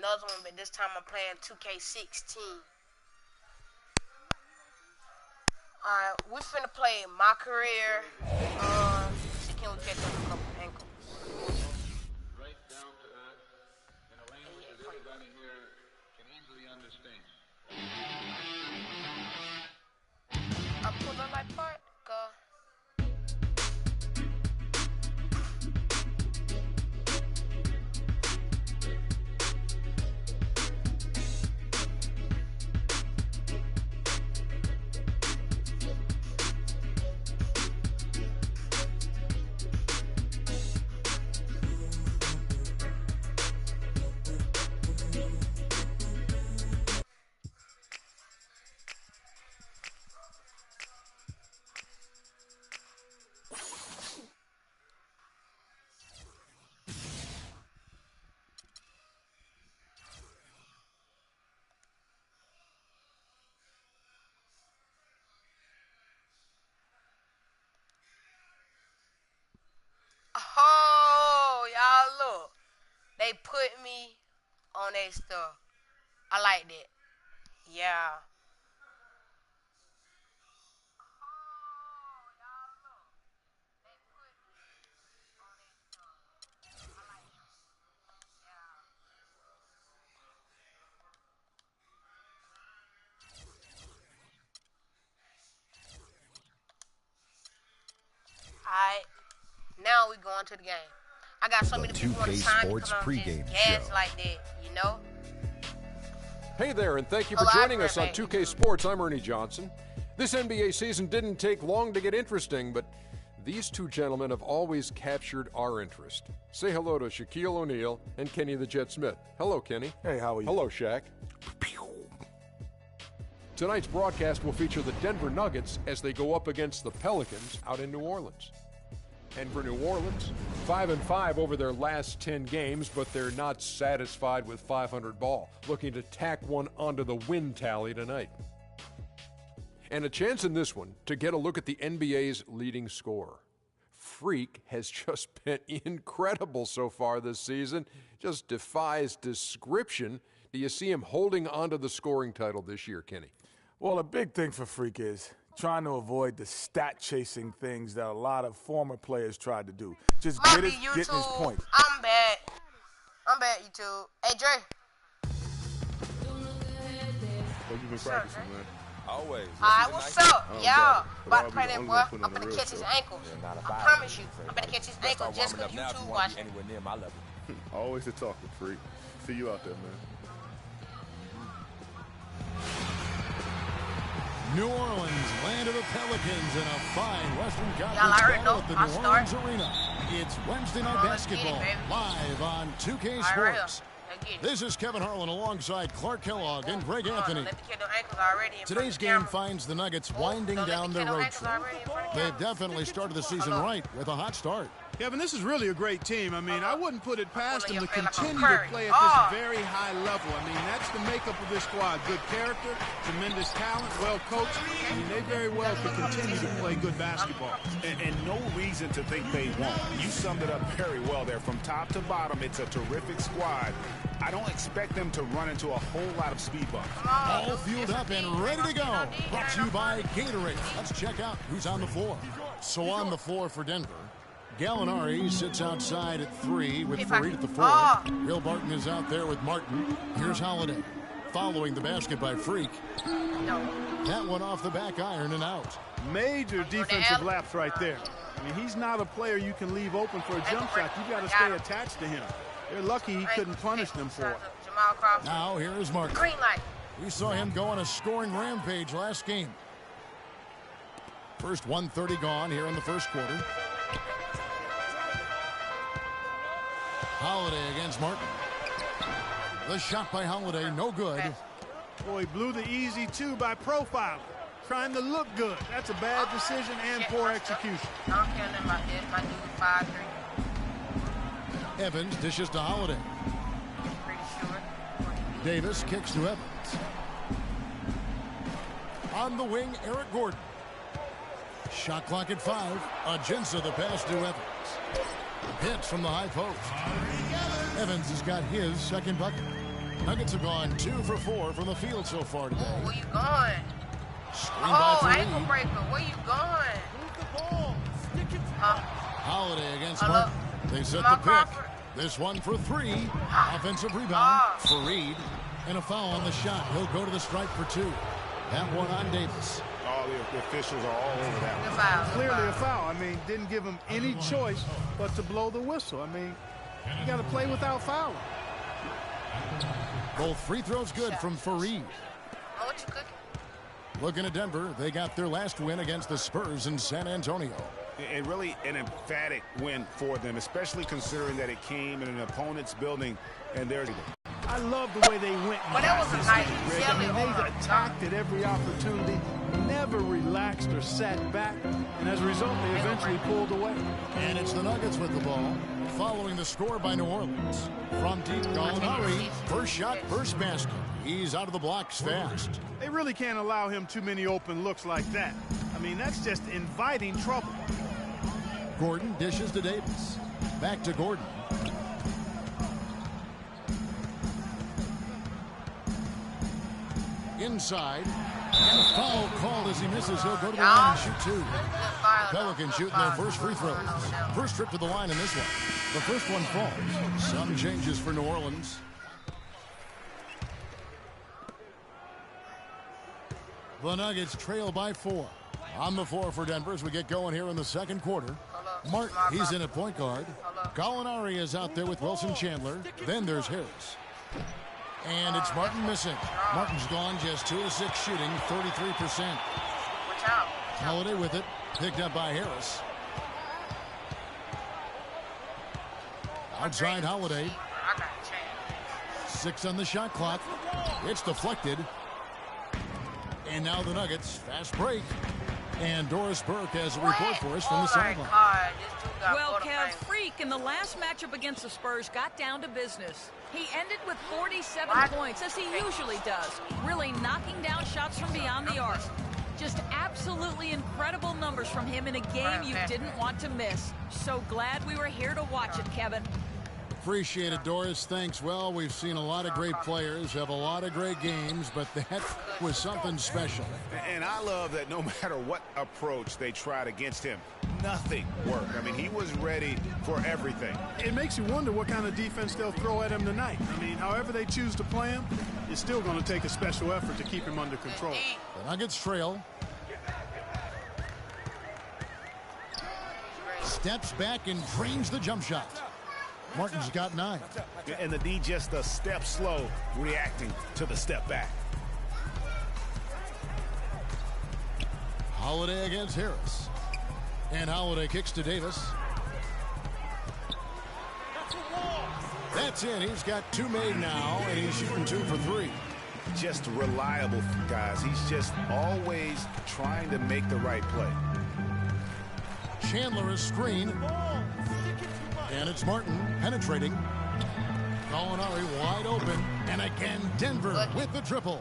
another one, but this time I'm playing 2K16. Alright, we finna play Mycareer. See, can we catch up a couple ankles? Right down to earth, in a language that everybody here can easily understand. I pulled on my part, go. Oh, y'all look. They put me on their stuff. I like that. Yeah. Alright. Now we going to the game. I got so many people on the 2K time Sports to come pregame gas show. like that, you know? Hey there, and thank you for joining us on 2K Sports. I'm Ernie Johnson. This NBA season didn't take long to get interesting, but these two gentlemen have always captured our interest. Say hello to Shaquille O'Neal and Kenny the Jet Smith. Hello, Kenny. Hey, how are you? Hello, Shaq. Tonight's broadcast will feature the Denver Nuggets as they go up against the Pelicans out in New Orleans. And for New Orleans, 5-5 over their last 10 games, but they're not satisfied with 500 ball, looking to tack one onto the win tally tonight. And a chance in this one to get a look at the NBA's leading scorer. Freak has just been incredible so far this season, just defies description. Do you see him holding onto the scoring title this year, Kenny? Well, a big thing for Freak is trying to avoid the stat-chasing things that a lot of former players tried to do. Just get getting his point. I'm bad, YouTube. Hey, Dre. What you been practicing, man? Always. Alright, what's up? Y'all. About to I'll play be that the boy. only one I'm putting on gonna the real catch his stuff. ankles. I promise you. I'm gonna catch his ankles just because YouTube watching. Anywhere near my level. Always the talking freak. See you out there, man. New Orleans, land of the Pelicans, in a fine Western Y'all Conference already ball know. at the I'll New start. Orleans Arena. It's Wednesday Night Let's get it, Basketball, baby. live on 2K All right, Sports. let's get it. This is Kevin Harlan alongside Clark Kellogg and Greg Anthony. Let me kill them ankles already in front Today's of the game camera. finds the Nuggets winding Don't let down me their kill them road ankles trip. already in front of the They've camera. definitely started the season right with a hot start. Kevin, this is really a great team. I mean, I wouldn't put it past them to Like a continue to Curry. play at this very high level. I mean, that's the makeup of this squad. Good character, tremendous talent, well coached. I mean, they very well could continue to play good basketball. And no reason to think they won't. You summed it up very well there. From top to bottom, it's a terrific squad. I don't expect them to run into a whole lot of speed bumps. All fueled up and ready to go. Brought to you by Gatorade. Let's check out who's on the floor. So on the floor for Denver, Gallinari sits outside at 3 with Fareed at the 4. Will Barton is out there with Martin. Here's Holiday. Following the basket by Freak. That one off the back iron and out. Major defensive lapse right there. I mean, he's not a player you can leave open for a jump shot. You got to stay attached to him. They're lucky he couldn't punish them for it. Now here is Martin. Green light. We saw him go on a scoring rampage last game. First 1:30 gone here in the first quarter. Holiday against Martin. The shot by Holiday, no good. Boy, he blew the easy two by profiling. Trying to look good. That's a bad decision and poor execution. I don't care nothing about this. My dude 5'3". Evans dishes to Holiday. Pretty sure. Davis kicks to Evans. On the wing, Eric Gordon. Shot clock at 5. Aginsa the pass to Evans. Hits from the high post. Evans has got his second bucket. Nuggets have gone 2 for 4 from the field so far today. Oh, where you going? Screen Oh, by ankle Fareed. breaker. Where you going? Move the ball. Stick it to Holiday against Hello? Martin. They set the Jamal pick. Crawford. This one for 3. Offensive rebound. Fareed. And a foul on the shot. He'll go to the stripe for 2. That one on Davis. All the officials are all over that one. Good foul. Good Clearly a foul. foul. I mean, didn't give him any choice but to blow the whistle. I mean, you got to play without fouling. Both free throws good from Fareed. Oh, what you cooking? Looking at Denver, they got their last win against the Spurs in San Antonio. And really an emphatic win for them, especially considering that it came in an opponent's building. And there's I love the way they went. But that was a nice Greg. I mean, they attacked at every opportunity, never relaxed or sat back, and as a result, they eventually pulled away. And it's the Nuggets with the ball, following the score by New Orleans. From deep, Gallinari, first shot, first basket. He's out of the blocks fast. They really can't allow him too many open looks like that. I mean, that's just inviting trouble. Gordon dishes to Davis. Back to Gordon. Inside. And a foul called as he misses. He'll go to the line and shoot 2. Pelicans shooting their first free throws. First trip to the line in this one. The first one falls. Some changes for New Orleans. The Nuggets trail by 4. On the floor for Denver as we get going here in the second quarter. Martin, he's in at point guard. Gallinari is out there with Wilson Chandler. Then there's Harris. And it's Martin missing. Martin's gone just 2 of 6 shooting, 33%. Watch out. Holiday with it. Picked up by Harris. Outside Holiday. I got a chance. 6 on the shot clock. It's deflected. And now the Nuggets. Fast break. And Doris Burke has a report for us from the sideline. Well, Kev, Freak in the last matchup against the Spurs got down to business. He ended with 47 points, as he usually does, really knocking down shots from beyond the arc. Just absolutely incredible numbers from him in a game you didn't want to miss. So glad we were here to watch it, Kevin. Appreciate it, Doris. Thanks. Well, we've seen a lot of great players have a lot of great games, but that was something special. And I love that no matter what approach they tried against him, nothing worked. I mean, he was ready for everything. It makes you wonder what kind of defense they'll throw at him tonight. I mean, however they choose to play him, it's still going to take a special effort to keep him under control. The Nuggets trail. Steps back and drains the jump shot. Martin's got 9. And the D just a step slow, reacting to the step back. Holiday against Harris. And Holiday kicks to Davis. That's in. He's got 2 made now, and he's shooting 2 for 3. Just reliable, guys. He's just always trying to make the right play. Chandler is screen. And it's Martin penetrating. Gallinari wide open. And again, Denver with the triple.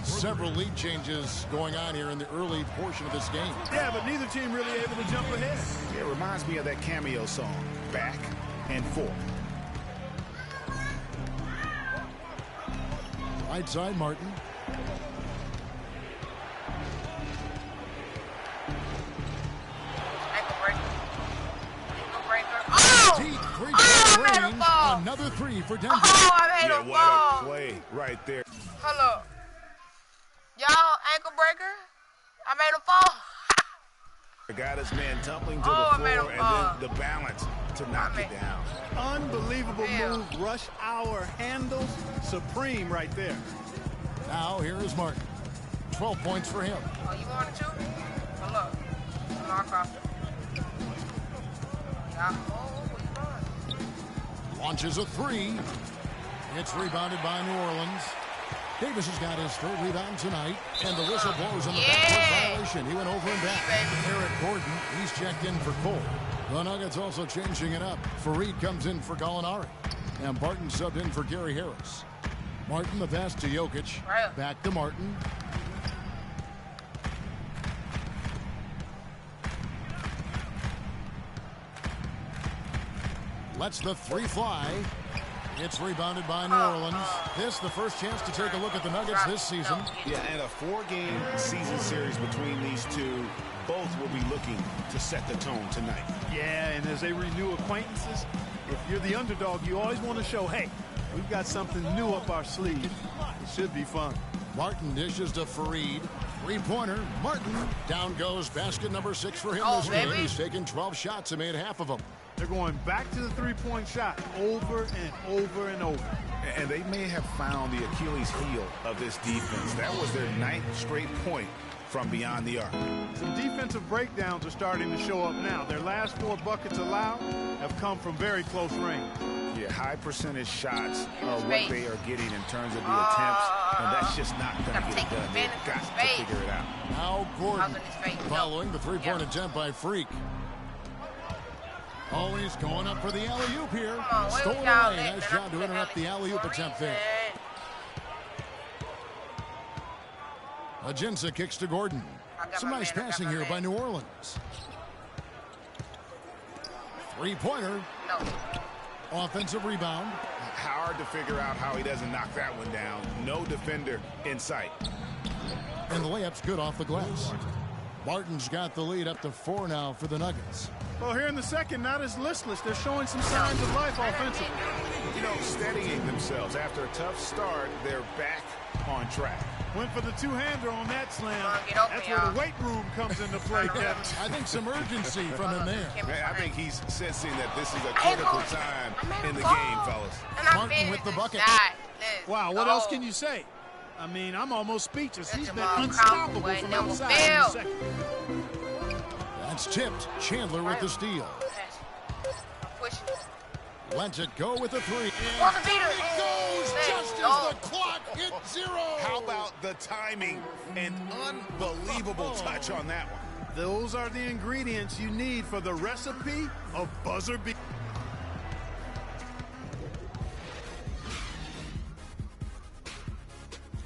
Several lead changes going on here in the early portion of this game. Yeah, but neither team really able to jump ahead. It reminds me of that cameo song, Back and Forth. Right side, Martin. Deep three-point range. Another 3 for Denver. Oh, I made a What ball. a play right there. Hold up. Y'all, ankle breaker. I made a fall. The got his man tumbling to the I made floor, a and ball. then the balance to knock it down. Unbelievable move. Rush hour handles. Supreme right there. Now here is Martin. 12 points for him. Oh, you wanted to? Hold up. Mark Crawford. Yeah. Oh, where you going? Launches a 3. It's rebounded by New Orleans. Davis has got his 3rd rebound tonight, and the whistle blows on the backcourt violation. He went over and back. Eric Gordon, he's checked in for Cole. The Nuggets also changing it up. Fareed comes in for Gallinari, and Barton subbed in for Gary Harris. Martin the pass to Jokic. Back to Martin. Lets the 3 fly. It's rebounded by New Orleans. This the first chance to take a look at the Nuggets this season. Yeah, and a 4-game season series between these two. Both will be looking to set the tone tonight. Yeah, and as they renew acquaintances, if you're the underdog, you always want to show, hey, we've got something new up our sleeve. It should be fun. Martin dishes to Fareed. Three-pointer. Martin. Down goes basket number 6 for him this game. He's taken 12 shots and made half of them. They're going back to the three-point shot over and over and over. And they may have found the Achilles heel of this defense. That was their 9th straight point from beyond the arc. Some defensive breakdowns are starting to show up now. Their last 4 buckets allowed have come from very close range. Yeah, high percentage shots are what they are getting in terms of the attempts, and that's just not going to get it done. They've got to figure it out. Now Gordon following the three-point attempt by Freak. Oh, he's going up for the alley-oop here. Stolen away. Nice job to interrupt the alley-oop attempt there. Ajinça kicks to Gordon. Some nice passing here by New Orleans. Three-pointer. Offensive rebound. Hard to figure out how he doesn't knock that one down. No defender in sight. And the layup's good off the glass. Martin's got the lead up to 4 now for the Nuggets. Well, here in the second, not as listless. They're showing some signs of life offensively. You know, steadying themselves. After a tough start, they're back on track. Went for the two-hander on that slam. That's where the weight room comes into play, Kevin. I think some urgency from him there. I think he's sensing that this is a critical time in the game, fellas. Martin with the bucket. Wow, what else can you say? I mean, I'm almost speechless. He's been unstoppable from outside in the second. That's tipped. Chandler with the steal. Lets it go with the three. And it goes just as the clock hit 0. How about the timing? An unbelievable touch on that one. Those are the ingredients you need for the recipe of buzzer beater.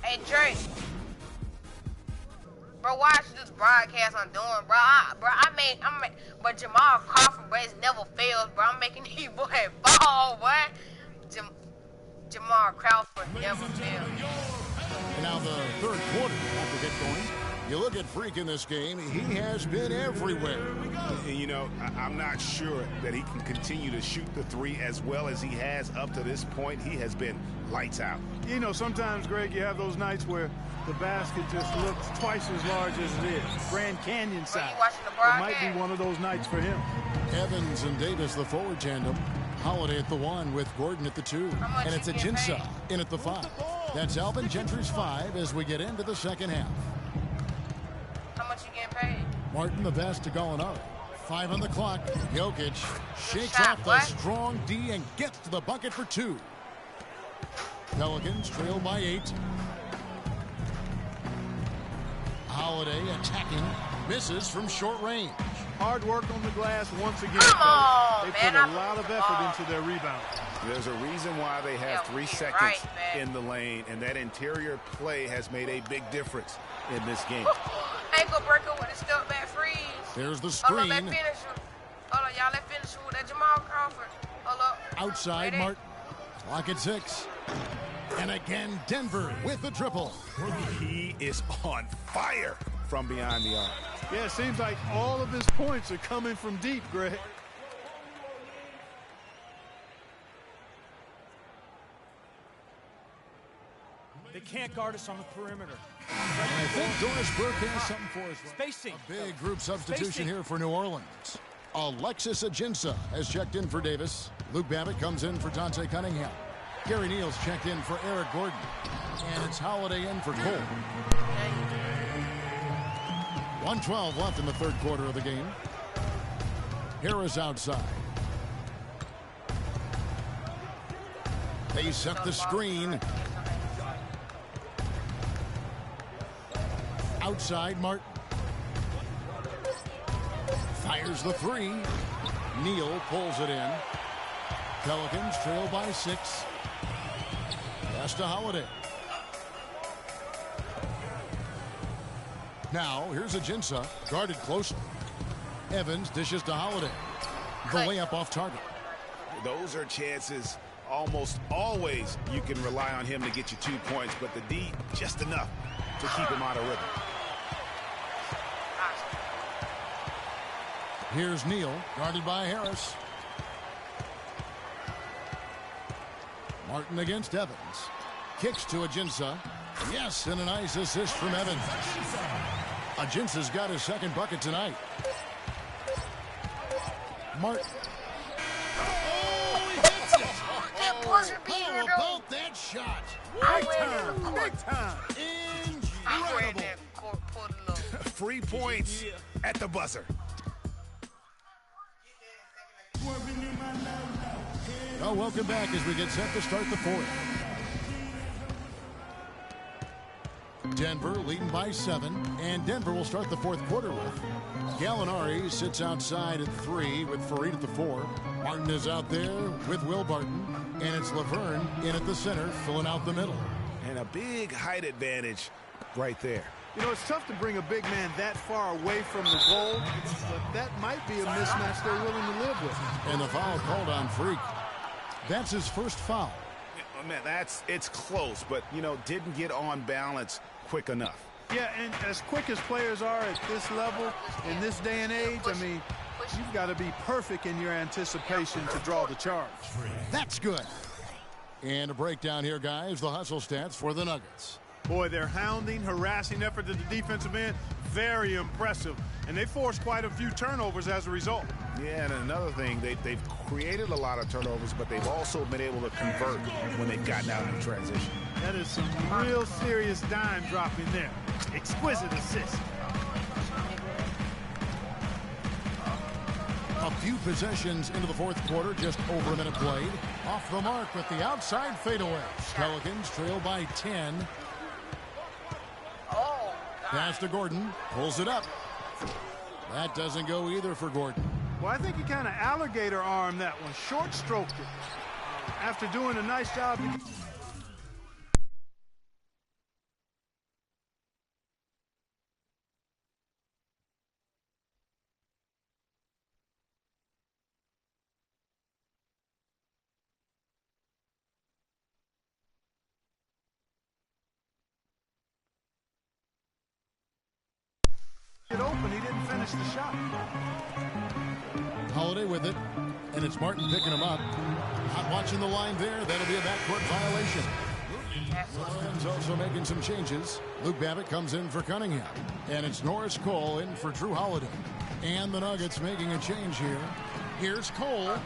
Hey, Drake. Bro, watch this broadcast I'm doing, bro. But Jamal Crawford, bro, never fails, bro. I'm making these boys ball, boy. Jamal Crawford never fails. And now the third quarter after get going. You look at Freak in this game, he has been everywhere. And you know, I'm not sure that he can continue to shoot the three as well as he has up to this point. He has been lights out. You know, sometimes, Greg, you have those nights where the basket just looks twice as large as it is. Grand Canyon size. It might be one of those nights for him. Evans and Davis, the forward tandem. Holiday at the 1 with Gordon at the 2. And it's Ajinça in at the 5. That's Alvin Gentry's 5 as we get into the second half. How much you getting paid? Martin the best to Gallinari. 5 on the clock. Jokic shakes off the strong D and gets to the bucket for 2. Pelicans trail by 8. Holiday attacking. Misses from short range. Hard work on the glass once again. They put a lot of effort into their rebound. There's a reason why they have 3 seconds in the lane, and that interior play has made a big difference in this game. Ankle breaker with a step back freeze. There's the screen. Hold on, let's finish him. Hold on, y'all, let's finish him with that Jamal Crawford. Hold up. Outside Martin. Clock at 6. And again, Denver with the triple. He is on fire from beyond the arc. Yeah, it seems like all of his points are coming from deep, Greg. They can't guard us on the perimeter. I think Doris Burke has something for us. Spacing. A big group substitution here for New Orleans. Alexis Ajinça has checked in for Davis. Luke Babbitt comes in for Dante Cunningham. Gary Neal's checked in for Eric Gordon. And it's Holiday in for Cole. 1:12 left in the third quarter of the game. Harris outside. They set the screen. Outside Martin. Fires the 3. Neal pulls it in. Pelicans trail by 6. Pass to Holiday. Now, here's Ajinça, guarded closely. Evans dishes to Holiday. The layup off target. Those are chances almost always you can rely on him to get you 2 points, but the D, just enough to keep him out of rhythm. Here's Neal, guarded by Harris. Martin against Evans. Kicks to Ajinça. Yes, and a nice assist from Evans. Ajinça's got his second bucket tonight. Martin. Oh, he hits it. That buzzer beater, How though. about that shot? Big time. Big time. I ran Incredible. that court, pulled it up. 3 points at the buzzer. Well, welcome back as we get set to start the fourth. Denver leading by 7, and Denver will start the fourth quarter with. Gallinari sits outside at 3 with Farid at the 4. Martin is out there with Will Barton, and it's Laverne in at the center, filling out the middle. And a big height advantage right there. You know, it's tough to bring a big man that far away from the goal, but that might be a mismatch they're willing to live with. And the foul called on Freak. That's his first foul. Man, it's close, but, you know, didn't get on balance quick enough. Yeah, and as quick as players are at this level, in this day and age, I mean, you've got to be perfect in your anticipation to draw the charge. That's good. And a breakdown here, guys. The hustle stats for the Nuggets. Boy, their hounding, harassing effort at the defensive end, very impressive. And they forced quite a few turnovers as a result. Yeah, and another thing, they've created a lot of turnovers, but they've also been able to convert when they've gotten out in transition. That is some real serious dime dropping there. Exquisite assist. A few possessions into the fourth quarter, just over a minute played. Off the mark with the outside fadeaway. Pelicans trail by 10. Pass to Gordon. Pulls it up. That doesn't go either for Gordon. Well, I think he kind of alligator armed that one. Short stroked it. After doing a nice job. It open, he didn't finish the shot. Holiday with it, and it's Martin picking him up. Not watching the line there. That'll be a backcourt violation. He's also making some changes. Luke Babbitt comes in for Cunningham, and it's Norris Cole in for Drew Holiday. And the Nuggets making a change here. Here's Cole.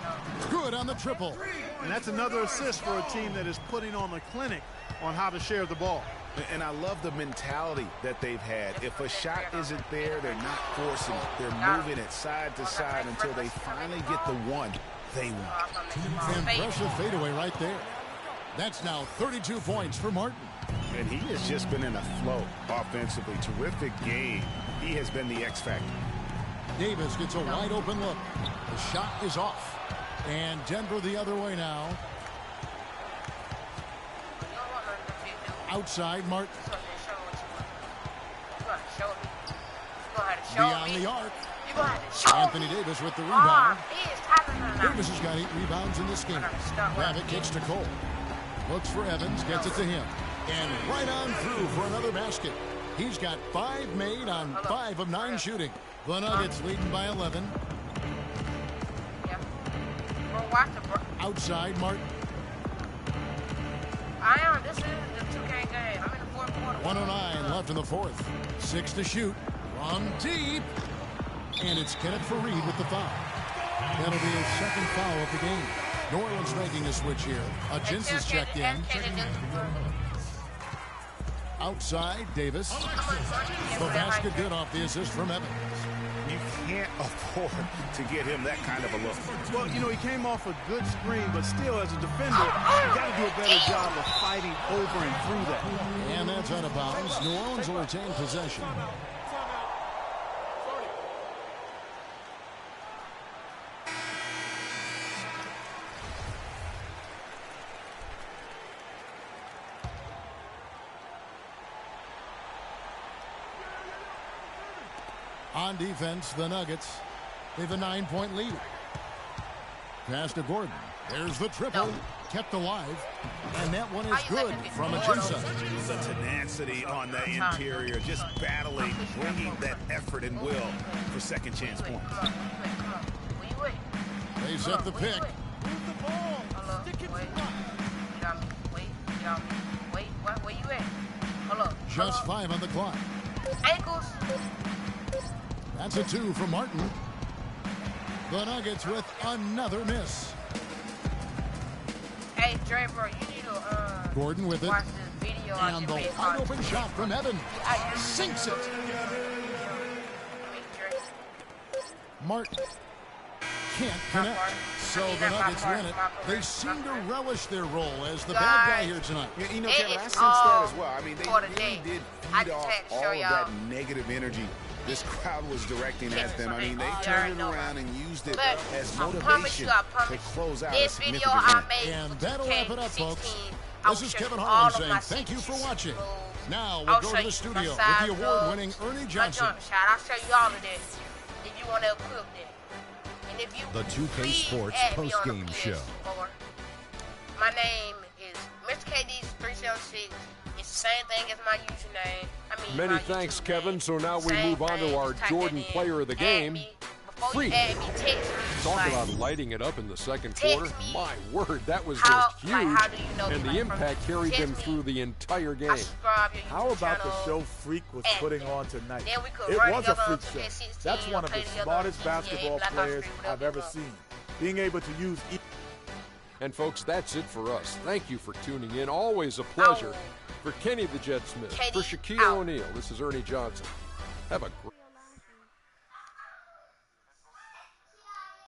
Good on the triple. And that's another assist for a team that is putting on the clinic on how to share the ball. And I love the mentality that they've had. If a shot isn't there, they're not forcing it. They're moving it side to side until they finally get the one they want. Impressive fadeaway right there. That's now 32 points for Martin. And he has just been in a flow offensively. Terrific game. He has been the X factor. Davis gets a wide open look. The shot is off. And Denver the other way now. Outside, Martin. Beyond the arc. Anthony Davis with the rebound. Davis has got 8 rebounds in this game. Babbitt kicks to Cole. Looks for Evans, gets it to him. And right on through for another basket. He's got 5 made on 5 of 9 shooting. The Nuggets leading by 11. Outside, Martin. This is the 2K game. I'm in the fourth quarter. 109 left in the fourth. 6 to shoot. From deep. And it's Kenneth Farid with the foul. That'll be his second foul of the game. New Orleans making a switch here. Ajinça's checked in. Outside, Davis. The basket good off the assist from Evans. You can't afford to get him that kind of a look. Well, you know, he came off a good screen, but still, as a defender, you got to do a better job of fighting over and through that. And that's out of bounds. New Orleans will retain possession. On defense, the Nuggets, they have a 9-point lead. Pass to Gordon. There's the triple, kept alive, and that one is good from Atienza. The tenacity on the interior, just battling, bringing that effort and will for second chance points. They set the pick. Move the ball. Stick it. Wait, what? Where you at? Hold up. Just 5 on the clock. Ankles. That's a 2 from Martin. The Nuggets with another miss. Hey, Dre, bro, you need to Gordon with it. watch this video. And the wide open shot from Evan. Sinks it. Martin can't connect. So the Nuggets win it. They seem to relish their role as the bad guy here tonight. You know, Kevin, I sense that as well. I mean, they really did feed off all of that negative energy this crowd was directing at them. I mean, they turned it around and used it as motivation to close out a significant win. And that'll wrap it up, folks. This is Kevin Harlan saying thank you for watching. Now we'll go to the studio with the award-winning Ernie Johnson. I'll show you all of this if you want to equip that. And if you the 2K Sports post-game show. My name is mrkeedeez376's. It's the same thing as my username. Many thanks, Kevin. So now we move on to our Jordan player of the game. Freak. Talk about lighting it up in the second quarter. My word, that was just huge. And the impact carried them through the entire game. How about the show Freak was putting on tonight? It was a freak show. That's one of the smartest basketball players I've ever seen. Being able to use... And folks, that's it for us. Thank you for tuning in. Always a pleasure. For Kenny the Jet Smith, for Shaquille O'Neal, this is Ernie Johnson. Have a great